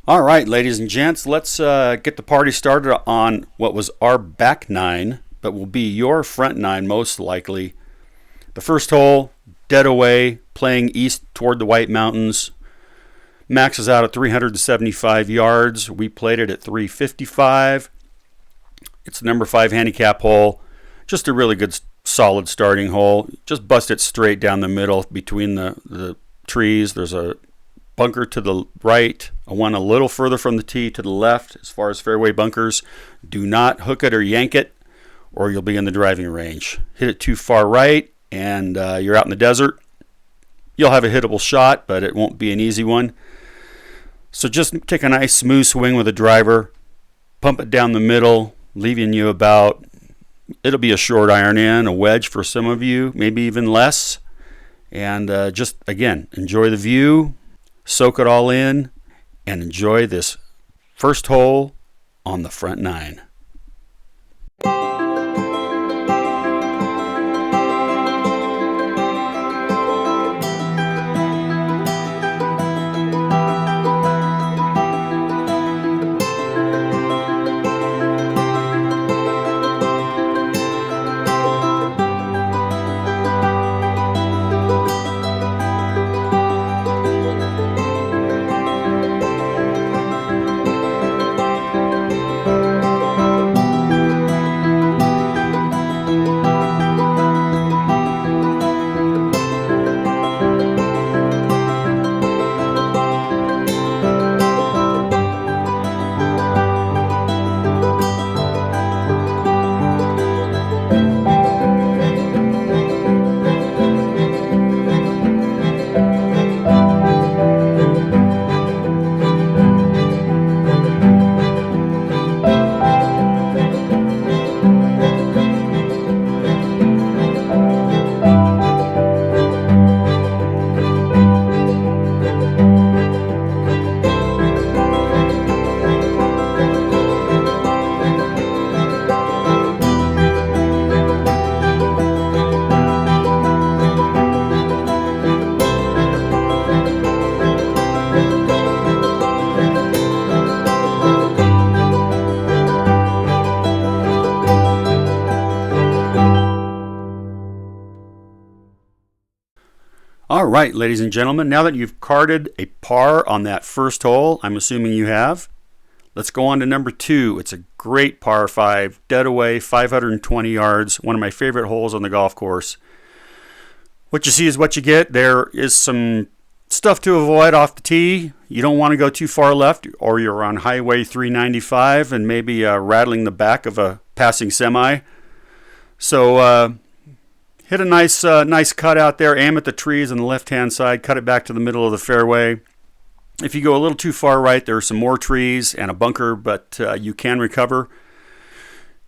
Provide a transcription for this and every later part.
All right, ladies and gents, let's get the party started on what was our back nine, but will be your front nine most likely. The first hole, dead away, playing east toward the White Mountains. Maxes out at 375 yards. We played it at 355. It's the number 5 handicap hole. Just a really good, solid starting hole. Just bust it straight down the middle between the trees. There's a bunker to the right, one a little further from the tee to the left as far as fairway bunkers. Do not hook it or yank it, or you'll be in the driving range. Hit it too far right, and you're out in the desert. You'll have a hittable shot, but it won't be an easy one. So just take a nice smooth swing with a driver, pump it down the middle, leaving you about, it'll be a short iron in, a wedge for some of you, maybe even less. And just, again, enjoy the view, soak it all in, and enjoy this first hole on the front nine. All right, ladies and gentlemen, now that you've carded a par on that first hole, I'm assuming you have, let's go on to number 2. It's a great par 5, dead away, 520 yards, one of my favorite holes on the golf course. What you see is what you get. There is some stuff to avoid off the tee. You don't want to go too far left, or you're on Highway 395 and maybe rattling the back of a passing semi. So hit a nice cut out there, aim at the trees on the left-hand side, cut it back to the middle of the fairway. If you go a little too far right, there are some more trees and a bunker, but you can recover.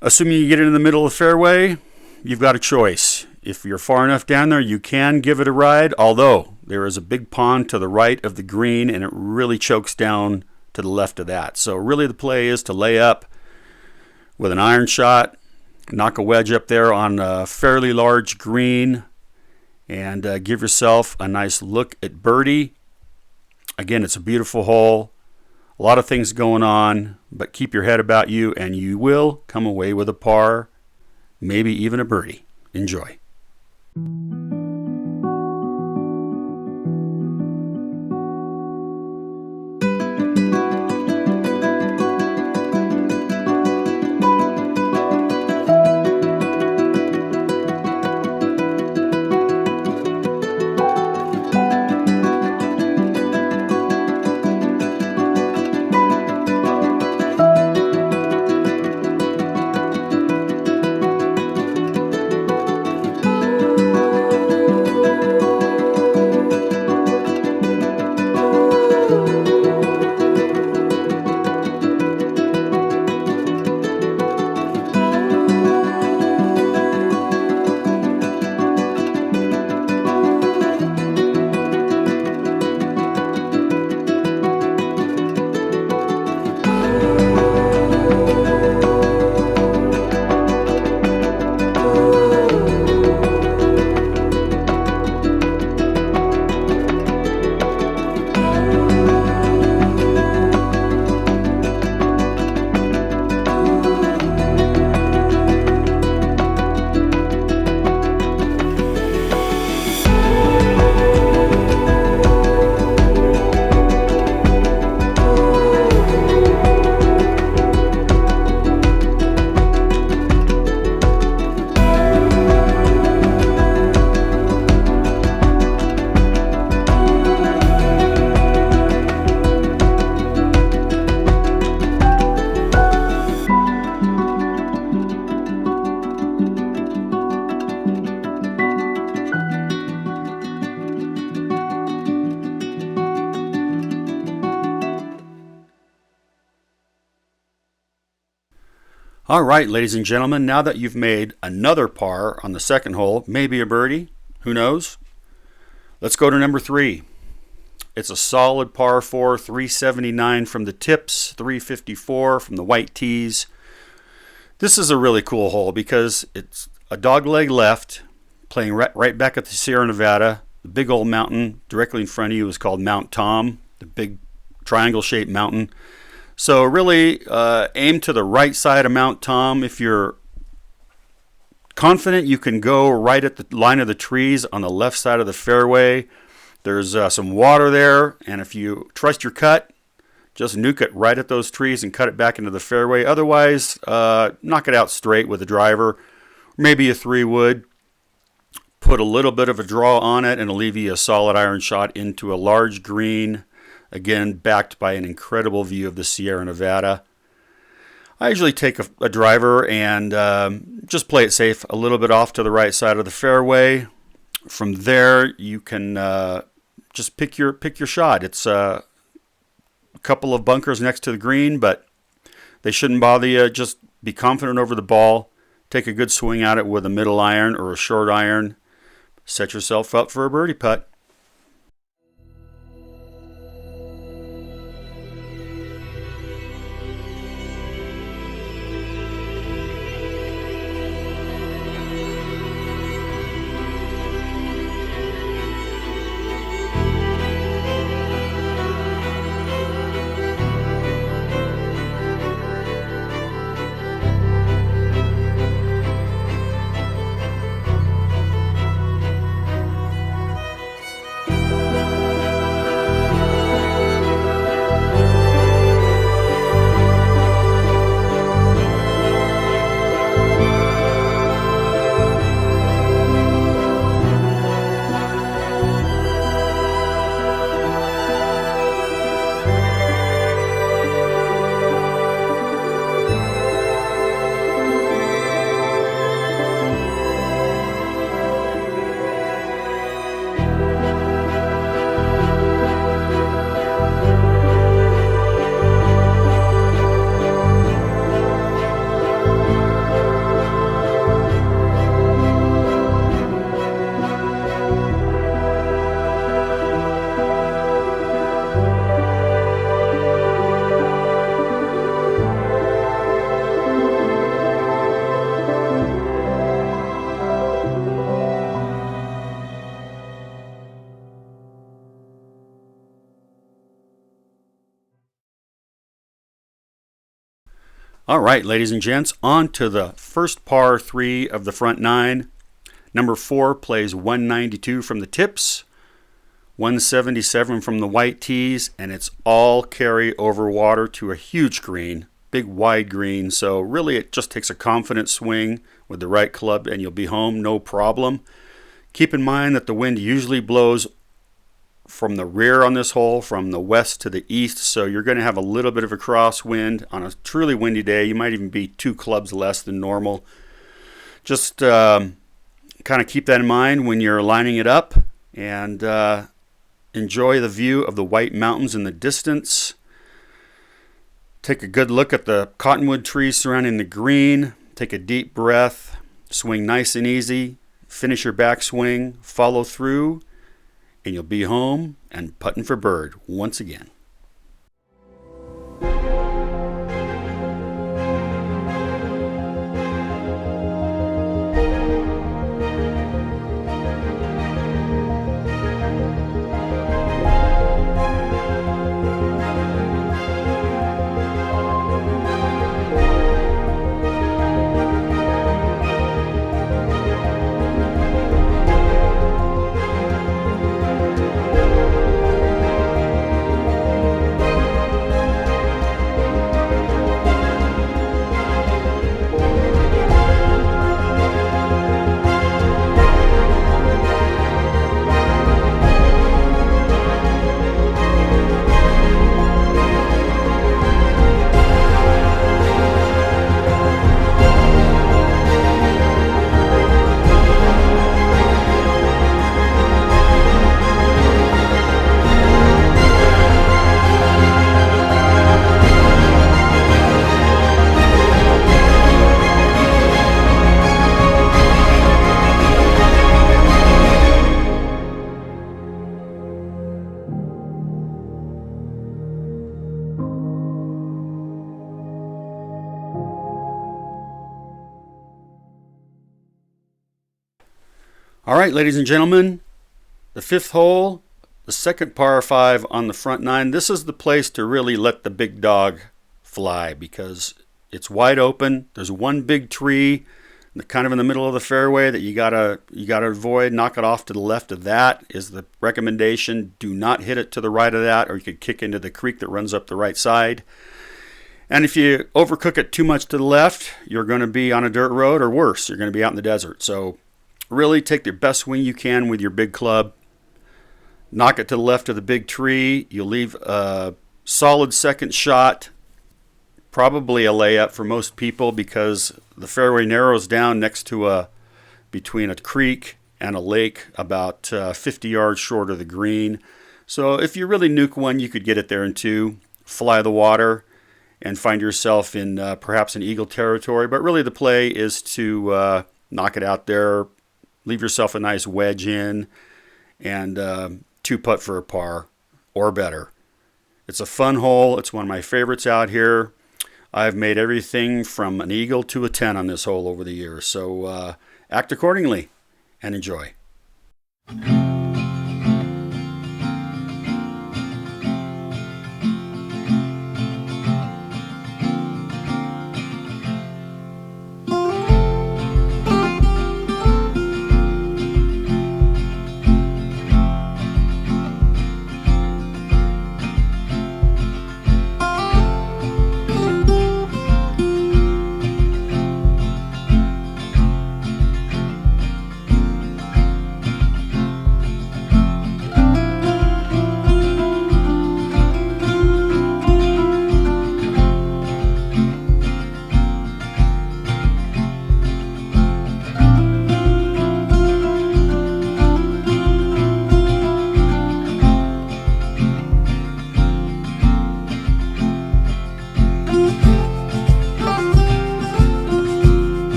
Assuming you get it in the middle of the fairway, you've got a choice. If you're far enough down there, you can give it a ride, although there is a big pond to the right of the green, and it really chokes down to the left of that. So really the play is to lay up with an iron shot, knock a wedge up there on a fairly large green, and give yourself a nice look at birdie. Again, it's a beautiful hole. A lot of things going on, but keep your head about you, and you will come away with a par, maybe even a birdie. Enjoy. All right, ladies and gentlemen, now that you've made another par on the second hole, maybe a birdie, who knows? Let's go to number 3. It's a solid par 4, 379 from the tips, 354 from the white tees. This is a really cool hole because it's a dogleg left, playing right back at the Sierra Nevada. The big old mountain directly in front of you is called Mount Tom, the big triangle-shaped mountain. So really aim to the right side of Mount Tom. If you're confident, you can go right at the line of the trees on the left side of the fairway. There's some water there, and if you trust your cut, just nuke it right at those trees and cut it back into the fairway. Otherwise, knock it out straight with a driver, maybe a 3-wood. Put a little bit of a draw on it, and it'll leave you a solid iron shot into a large green. Again, backed by an incredible view of the Sierra Nevada. I usually take a driver and just play it safe, a little bit off to the right side of the fairway. From there, you can just pick your shot. It's a couple of bunkers next to the green, but they shouldn't bother you. Just be confident over the ball. Take a good swing at it with a middle iron or a short iron. Set yourself up for a birdie putt. All right, ladies and gents, on to the first par 3 of the front 9. Number 4 plays 192 from the tips, 177 from the white tees, and it's all carry over water to a huge green, big wide green. So really it just takes a confident swing with the right club and you'll be home, no problem. Keep in mind that the wind usually blows from the rear on this hole, from the west to the east, so you're going to have a little bit of a crosswind on a truly windy day. You might even be 2 clubs less than normal. Just kind of keep that in mind when you're lining it up, and enjoy the view of the White Mountains in the distance. Take a good look at the cottonwood trees surrounding the green. Take a deep breath, swing nice and easy, finish your backswing, follow through, and you'll be home and putting for bird once again. All right, ladies and gentlemen, the fifth hole, the second par 5 on the front 9. This is the place to really let the big dog fly because it's wide open. There's one big tree kind of in the middle of the fairway that you gotta avoid. Knock it off to the left of that is the recommendation. Do not hit it to the right of that, or you could kick into the creek that runs up the right side. And if you overcook it too much to the left, you're going to be on a dirt road, or worse, you're going to be out in the desert. So really take the best swing you can with your big club. Knock it to the left of the big tree. You'll leave a solid second shot, probably a layup for most people because the fairway narrows down next to between a creek and a lake about 50 yards short of the green. So if you really nuke one, you could get it there in 2, fly the water, and find yourself in perhaps an eagle territory. But really the play is to knock it out there, leave yourself a nice wedge in, and 2-putt for a par or better. It's a fun hole. It's one of my favorites out here. I've made everything from an eagle to a 10 on this hole over the years. So act accordingly and enjoy.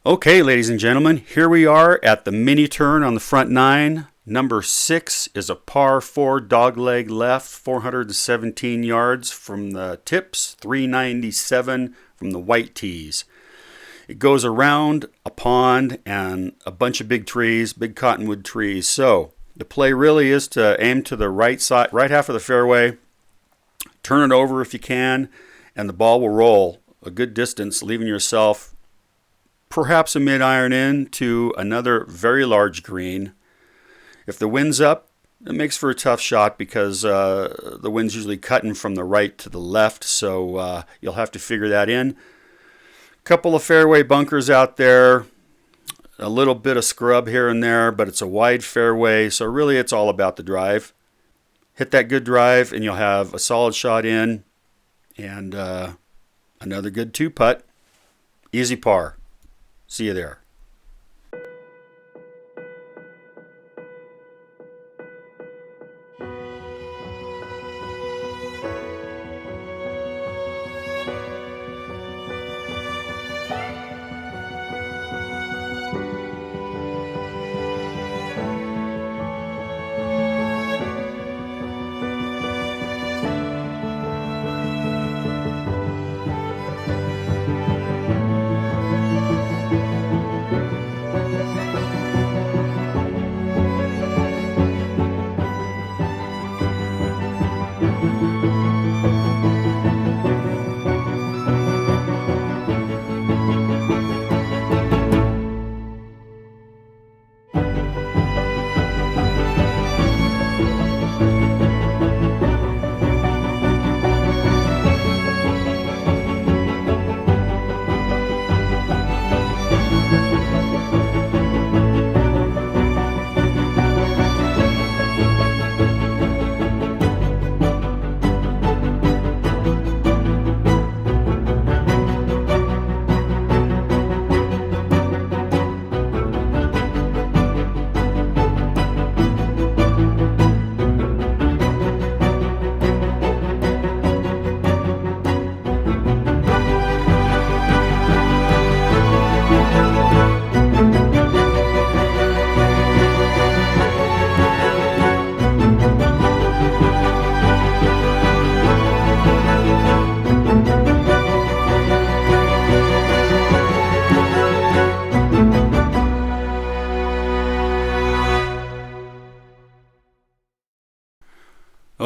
Okay, ladies and gentlemen, here we are at the mini turn on the front 9. Number 6 is a par 4 dogleg left, 417 yards from the tips, 397 from the white tees. It goes around a pond and a bunch of big trees, big cottonwood trees. So the play really is to aim to the right side, right half of the fairway, turn it over if you can, and the ball will roll a good distance, leaving yourself perhaps a mid-iron in to another very large green. If the wind's up, it makes for a tough shot because the wind's usually cutting from the right to the left, so you'll have to figure that in. Couple of fairway bunkers out there, a little bit of scrub here and there, but it's a wide fairway, so really it's all about the drive. Hit that good drive and you'll have a solid shot in and another good 2-putt. Easy par. See you there.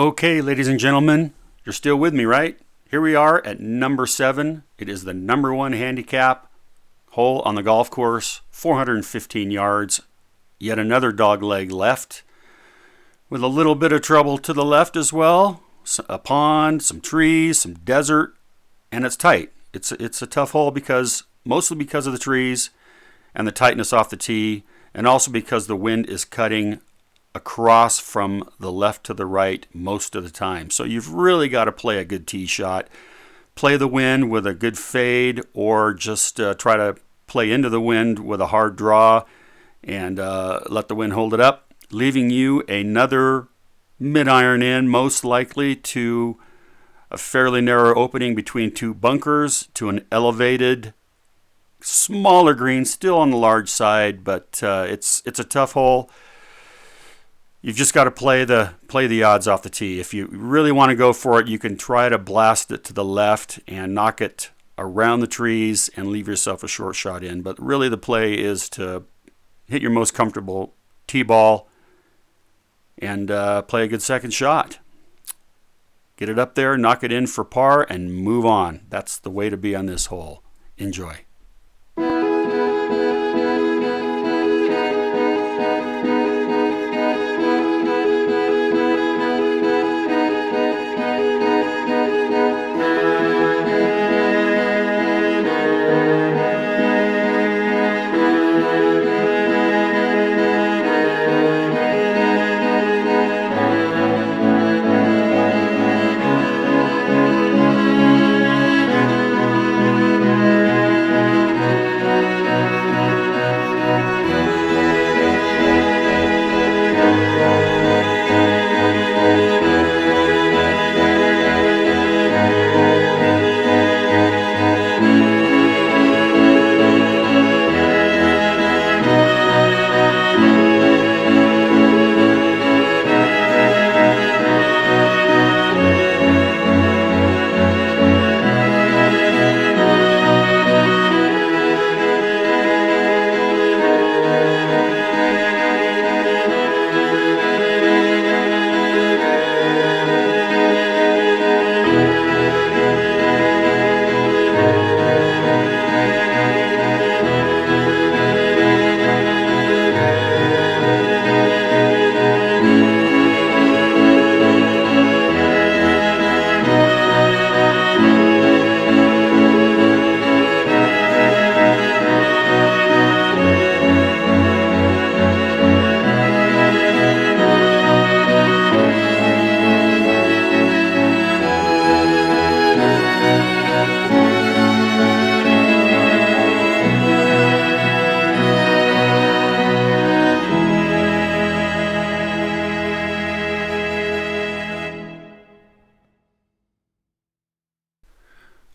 Okay, ladies and gentlemen, you're still with me, right? Here we are at number 7. It is the number 1 handicap hole on the golf course, 415 yards. Yet another dog leg left, with a little bit of trouble to the left as well. A pond, some trees, some desert, and it's tight. It's a tough hole mostly because of the trees and the tightness off the tee, and also because the wind is cutting across from the left to the right most of the time. So you've really got to play a good tee shot. Play the wind with a good fade, or just try to play into the wind with a hard draw and let the wind hold it up, leaving you another mid-iron in, most likely to a fairly narrow opening between 2 bunkers to an elevated, smaller green, still on the large side, but it's a tough hole. You've just got to play the odds off the tee. If you really want to go for it, you can try to blast it to the left and knock it around the trees and leave yourself a short shot in. But really the play is to hit your most comfortable tee ball and play a good second shot. Get it up there, knock it in for par, and move on. That's the way to be on this hole. Enjoy.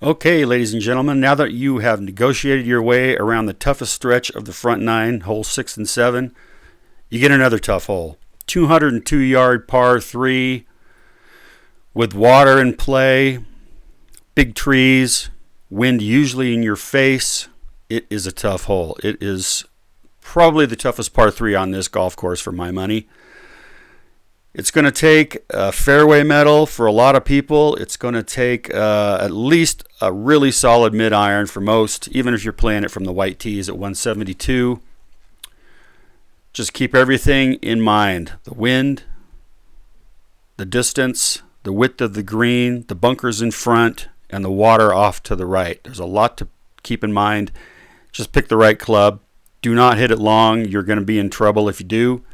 Okay, ladies and gentlemen, now that you have negotiated your way around the toughest stretch of the front 9, holes 6 and 7, you get another tough hole. 202-yard par 3 with water in play, big trees, wind usually in your face. It is a tough hole. It is probably the toughest par 3 on this golf course for my money. It's going to take a fairway metal for a lot of people. It's going to take at least a really solid mid-iron for most, even if you're playing it from the white tees at 172. Just keep everything in mind. The wind, the distance, the width of the green, the bunkers in front, and the water off to the right. There's a lot to keep in mind. Just pick the right club. Do not hit it long. You're going to be in trouble if you do.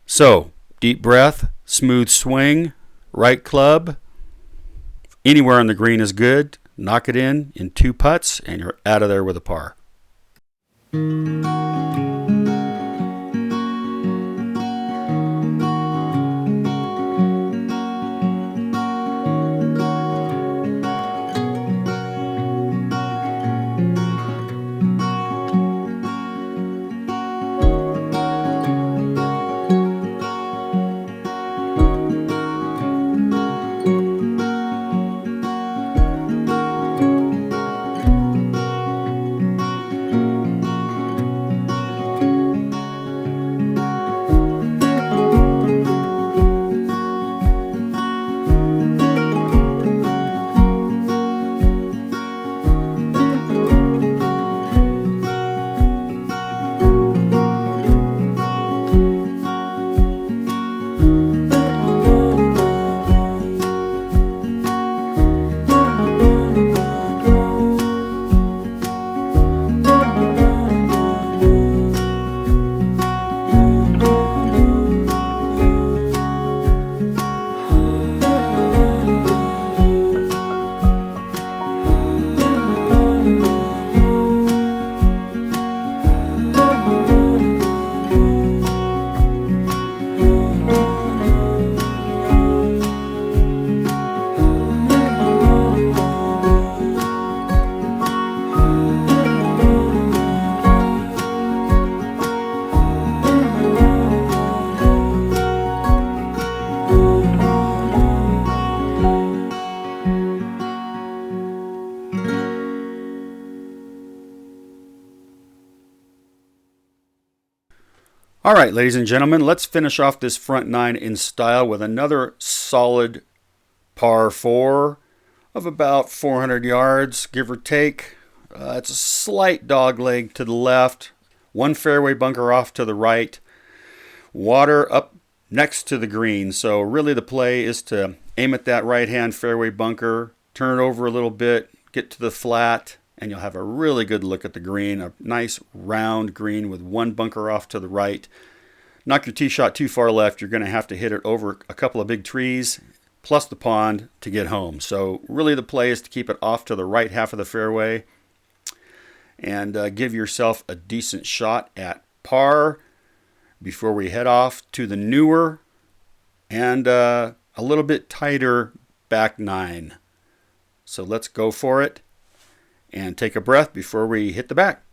So, deep breath, smooth swing, right club. Anywhere on the green is good. Knock it in 2 putts, and you're out of there with a par. All right, ladies and gentlemen, let's finish off this front nine in style with another solid par 4 of about 400 yards, give or take. It's a slight dog leg to the left, one fairway bunker off to the right, water up next to the green. So really the play is to aim at that right-hand fairway bunker, turn it over a little bit, get to the flat, and you'll have a really good look at the green, a nice round green with one bunker off to the right. Knock your tee shot too far left, you're going to have to hit it over a couple of big trees plus the pond to get home. So really the play is to keep it off to the right half of the fairway and give yourself a decent shot at par before we head off to the newer and a little bit tighter back nine. So let's go for it and take a breath before we hit the back.